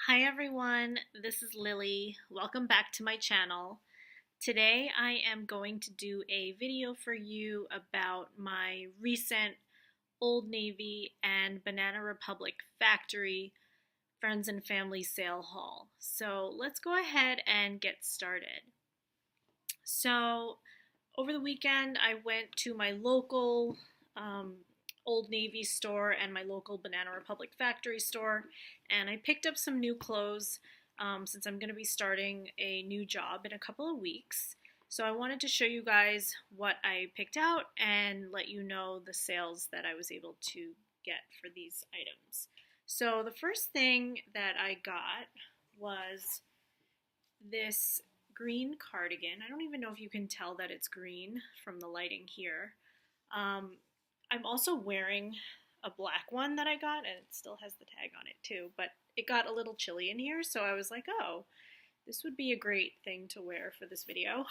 Hi everyone, this is Lily. Welcome back to my channel. Today I am going to do a video for you about my recent Old Navy and Banana Republic factory friends and family sale haul. So let's go ahead and get started. So over the weekend I went to my local Old Navy store and my local Banana Republic factory store, and I picked up some new clothes since I'm going to be starting a new job in a couple of weeks. So I wanted to show you guys what I picked out and let you know the sales that I was able to get for these items. So the first thing that I got was this green cardigan. I don't even know if you can tell that it's green from the lighting here. I'm also wearing a black one that I got, and it still has the tag on it too, but it got a little chilly in here, so I was like, oh, this would be a great thing to wear for this video.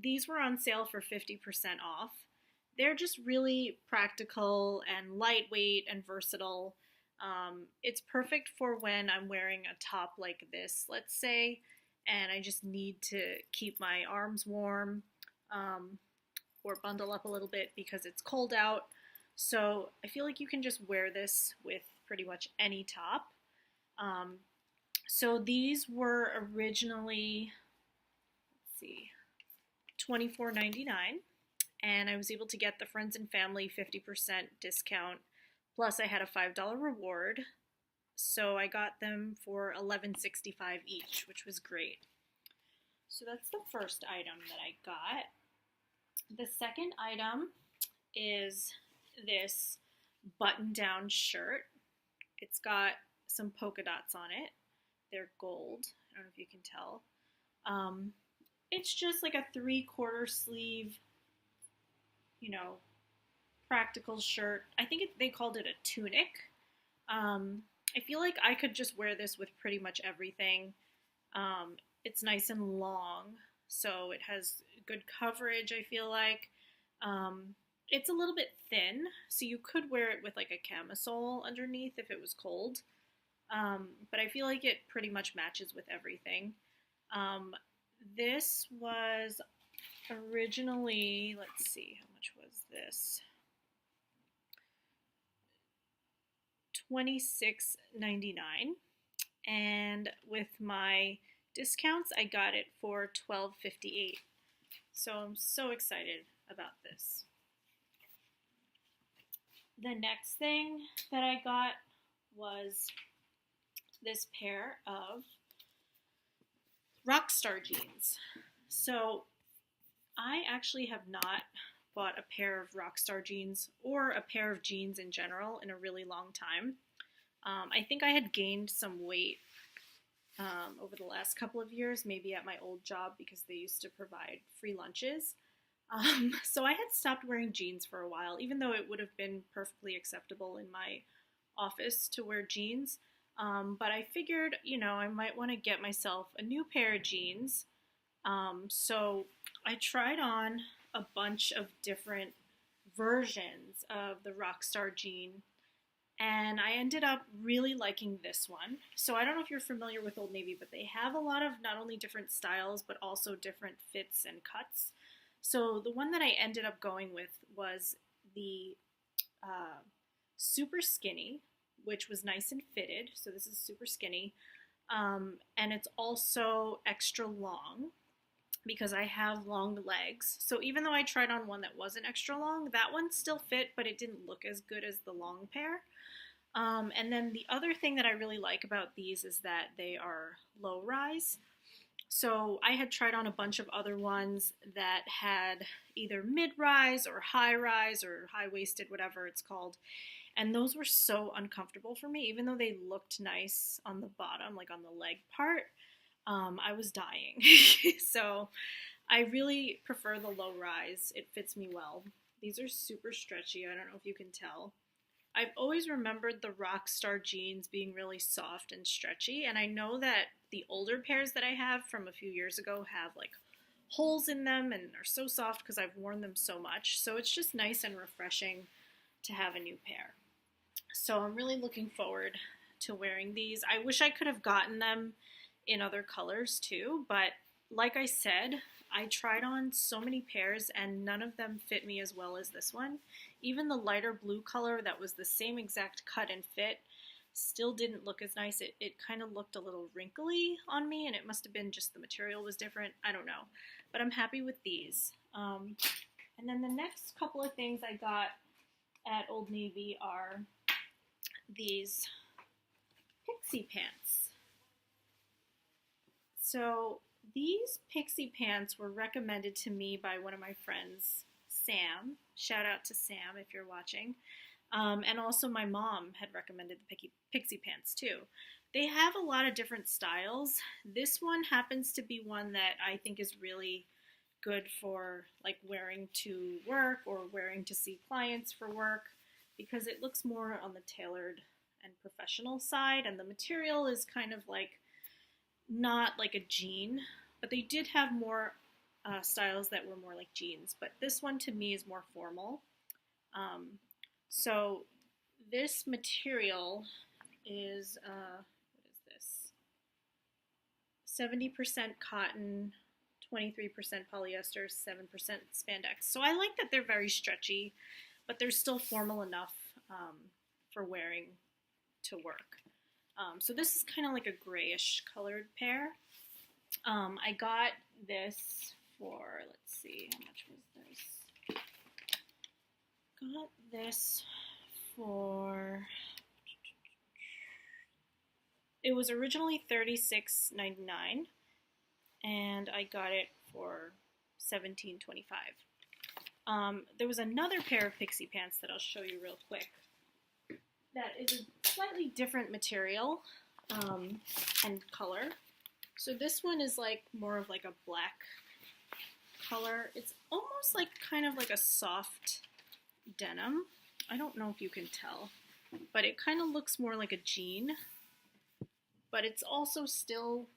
These were on sale for 50% off. They're just really practical and lightweight and versatile. It's perfect for when I'm wearing a top like this, let's say, and I just need to keep my arms warm. Or bundle up a little bit because it's cold out. So I feel like you can just wear this with pretty much any top. So these were originally, let's see, $24.99, and I was able to get the friends and family 50% discount, plus I had a $5 reward. So I got them for $11.65 each, which was great. So that's the first item that I got. The second item is this button-down shirt. It's got some polka dots on it. They're gold. I don't know if you can tell. It's just like a 3/4 sleeve, practical shirt. I think they called it a tunic. I feel like I could just wear this with pretty much everything. It's nice and long, so it has good coverage, I feel like. It's a little bit thin, so you could wear it with like a camisole underneath if it was cold. But I feel like it pretty much matches with everything. This was originally, let's see, how much was this? $26.99, and with my discounts I got it for $12.58. So I'm so excited about this. The next thing that I got was this pair of Rockstar Jeans. So I actually have not bought a pair of Rockstar Jeans or a pair of jeans in general in a really long time. I think I had gained some weight over the last couple of years, maybe at my old job because they used to provide free lunches. So I had stopped wearing jeans for a while, even though it would have been perfectly acceptable in my office to wear jeans. But I figured, I might want to get myself a new pair of jeans. So I tried on a bunch of different versions of the Rockstar jean, and I ended up really liking this one. So I don't know if you're familiar with Old Navy, but they have a lot of not only different styles, but also different fits and cuts. So the one that I ended up going with was the super skinny, which was nice and fitted. So this is super skinny. And it's also extra long because I have long legs. So even though I tried on one that wasn't extra long, that one still fit, but it didn't look as good as the long pair. And then the other thing that I really like about these is that they are low rise. So I had tried on a bunch of other ones that had either mid-rise or high-rise or high-waisted, whatever it's called. And those were so uncomfortable for me, even though they looked nice on the bottom, like on the leg part. I was dying. So I really prefer the low-rise. It fits me well. These are super stretchy. I don't know if you can tell. I've always remembered the Rockstar jeans being really soft and stretchy, and I know that the older pairs that I have from a few years ago have like holes in them and are so soft because I've worn them so much. So it's just nice and refreshing to have a new pair. So I'm really looking forward to wearing these. I wish I could have gotten them in other colors too, but like I said, I tried on so many pairs and none of them fit me as well as this one. Even the lighter blue color that was the same exact cut and fit still didn't look as nice. It kind of looked a little wrinkly on me, and it must have been just the material was different. I don't know, but I'm happy with these. And then the next couple of things I got at Old Navy are these Pixie pants. So these Pixie pants were recommended to me by one of my friends, Sam. Shout out to Sam if you're watching. And also my mom had recommended the Pixie pants too. They have a lot of different styles. This one happens to be one that I think is really good for like wearing to work or wearing to see clients for work, because it looks more on the tailored and professional side, and the material is kind of like not like a jean, but they did have more styles that were more like jeans, but this one to me is more formal. So this material is, what is this? 70% cotton, 23% polyester, 7% spandex. So I like that they're very stretchy, but they're still formal enough for wearing to work. So this is kind of like a grayish colored pair. I got this for, let's see, how much was this? Got this for, it was originally $36.99, and I got it for $17.25. There was another pair of Pixie pants that I'll show you real quick that is a slightly different material and color. So this one is like more of like a black color. It's almost like kind of like a soft denim. I don't know if you can tell, but it kind of looks more like a jean, but it's also still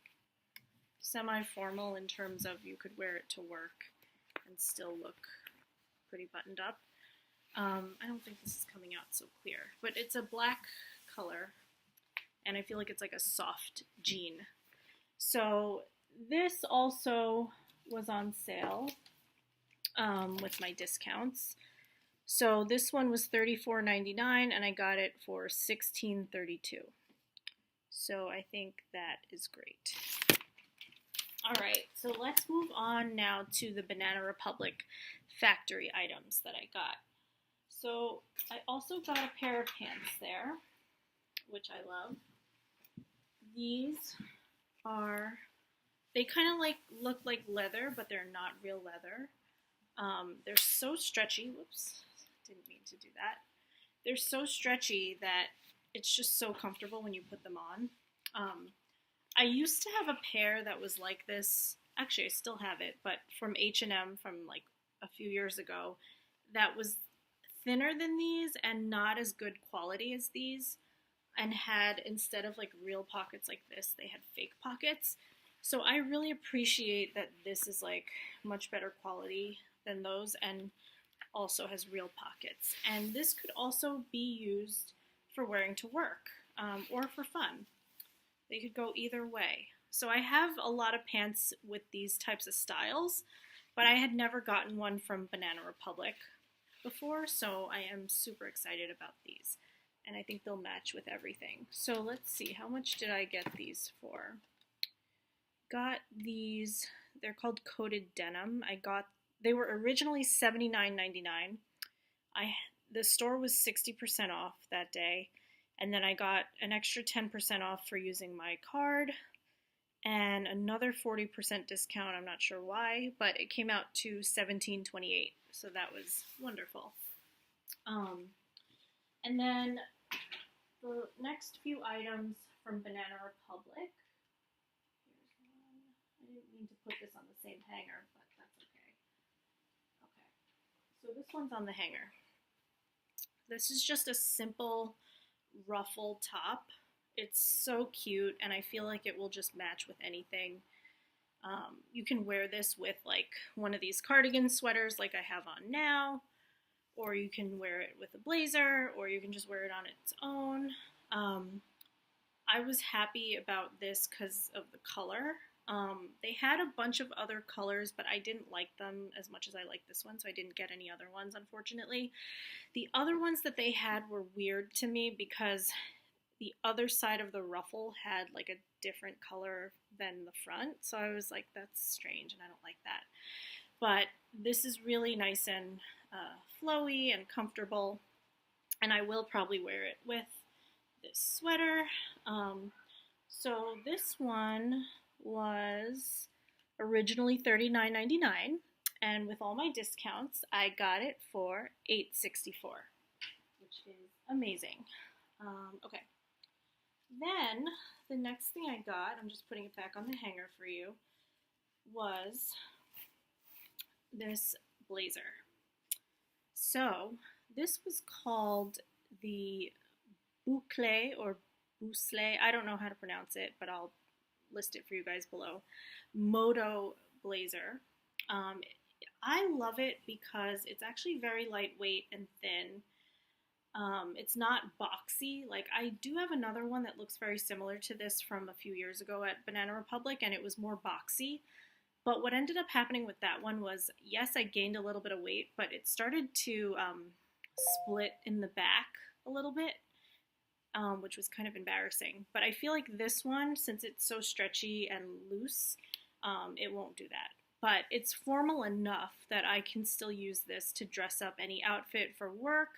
semi-formal in terms of you could wear it to work and still look pretty buttoned up. I don't think this is coming out so clear, but it's a black color, and I feel like it's like a soft jean. So this also was on sale with my discounts. So this one was $34.99, and I got it for $16.32. So I think that is great. All right, so let's move on now to the Banana Republic factory items that I got. So I also got a pair of pants there, which I love. These are, they kind of like look like leather, but they're not real leather. They're so stretchy. Whoops, didn't mean to do that. They're so stretchy that it's just so comfortable when you put them on. I used to have a pair that was like this. Actually, I still have it, but from H&M from like a few years ago, that was thinner than these and not as good quality as these, and had, instead of like real pockets like this, they had fake pockets. So I really appreciate that this is like much better quality than those and also has real pockets. And this could also be used for wearing to work or for fun. They could go either way. So I have a lot of pants with these types of styles, but I had never gotten one from Banana Republic before, so I am super excited about these. And I think they'll match with everything. So let's see, how much did I get these for? Got these, they're called coated denim. They were originally $79.99. The store was 60% off that day, and then I got an extra 10% off for using my card, and another 40% discount, I'm not sure why, but it came out to $17.28, so that was wonderful. And then the next few items from Banana Republic. Here's one. I didn't mean to put this on the same hanger, but that's okay. Okay, so this one's on the hanger. This is just a simple ruffle top. It's so cute, and I feel like it will just match with anything. You can wear this with like one of these cardigan sweaters like I have on now, or you can wear it with a blazer, or you can just wear it on its own. I was happy about this because of the color. They had a bunch of other colors, but I didn't like them as much as I like this one, so I didn't get any other ones, unfortunately. The other ones that they had were weird to me because the other side of the ruffle had like a different color than the front, so I was like, that's strange, and I don't like that. But this is really nice and flowy and comfortable, and I will probably wear it with this sweater. So this one was originally $39.99, and with all my discounts, I got it for $8.64, which is amazing. Okay, then the next thing I got, I'm just putting it back on the hanger for you, was this blazer. So this was called the Boucle or Boucle, I don't know how to pronounce it, but I'll list it for you guys below. Moto blazer. I love it because it's actually very lightweight and thin. It's not boxy. Like, I do have another one that looks very similar to this from a few years ago at Banana Republic, and it was more boxy. But what ended up happening with that one was, yes, I gained a little bit of weight, but it started to split in the back a little bit, which was kind of embarrassing. But I feel like this one, since it's so stretchy and loose, it won't do that. But it's formal enough that I can still use this to dress up any outfit for work.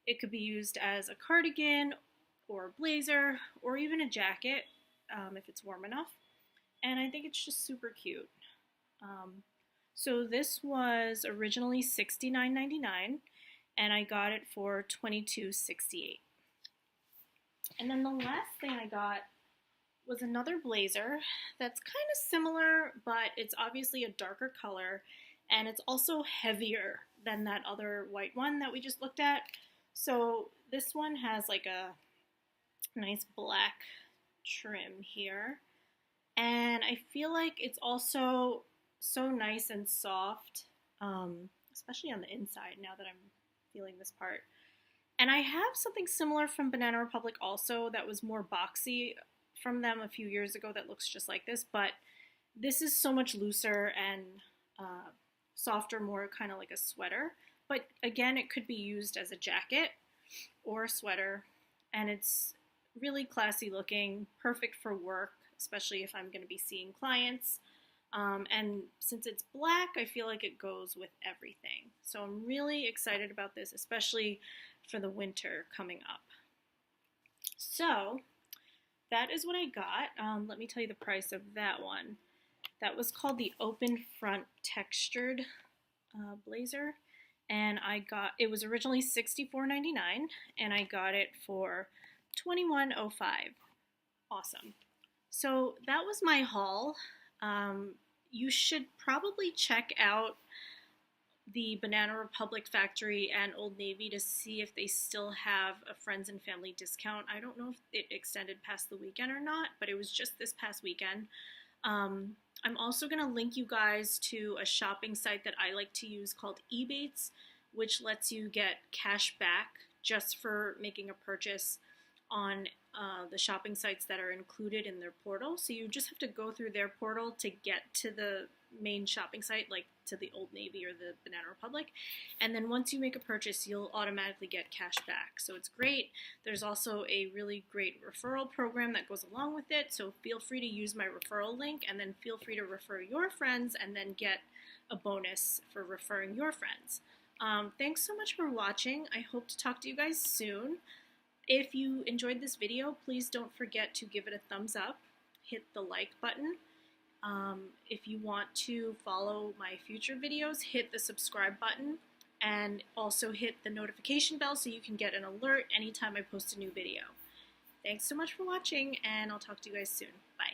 It could be used as a cardigan or a blazer or even a jacket if it's warm enough. And I think it's just super cute. So this was originally $69.99 and I got it for $22.68. And then the last thing I got was another blazer that's kind of similar, but it's obviously a darker color, and it's also heavier than that other white one that we just looked at. So this one has like a nice black trim here, and I feel like it's also so nice and soft, especially on the inside now that I'm feeling this part. And I have something similar from Banana Republic also that was more boxy from them a few years ago that looks just like this, but this is so much looser and softer, more kind of like a sweater. But again, it could be used as a jacket or a sweater, and it's really classy looking, perfect for work, especially if I'm going to be seeing clients. And since it's black, I feel like it goes with everything. So I'm really excited about this, especially for the winter coming up. So that is what I got. Let me tell you the price of that one. That was called the Open Front Textured Blazer. And it was originally $64.99, and I got it for $21.05. Awesome. So that was my haul. You should probably check out the Banana Republic factory and Old Navy to see if they still have a friends and family discount. I don't know if it extended past the weekend or not, but it was just this past weekend. I'm also going to link you guys to a shopping site that I like to use called Ebates, which lets you get cash back just for making a purchase on the shopping sites that are included in their portal. So you just have to go through their portal to get to the main shopping site, like to the Old Navy or the Banana Republic. And then once you make a purchase, you'll automatically get cash back. So it's great. There's also a really great referral program that goes along with it. So feel free to use my referral link, and then feel free to refer your friends and then get a bonus for referring your friends. Thanks so much for watching. I hope to talk to you guys soon. If you enjoyed this video, please don't forget to give it a thumbs up, hit the like button. If you want to follow my future videos, hit the subscribe button, and also hit the notification bell so you can get an alert anytime I post a new video. Thanks so much for watching, and I'll talk to you guys soon. Bye.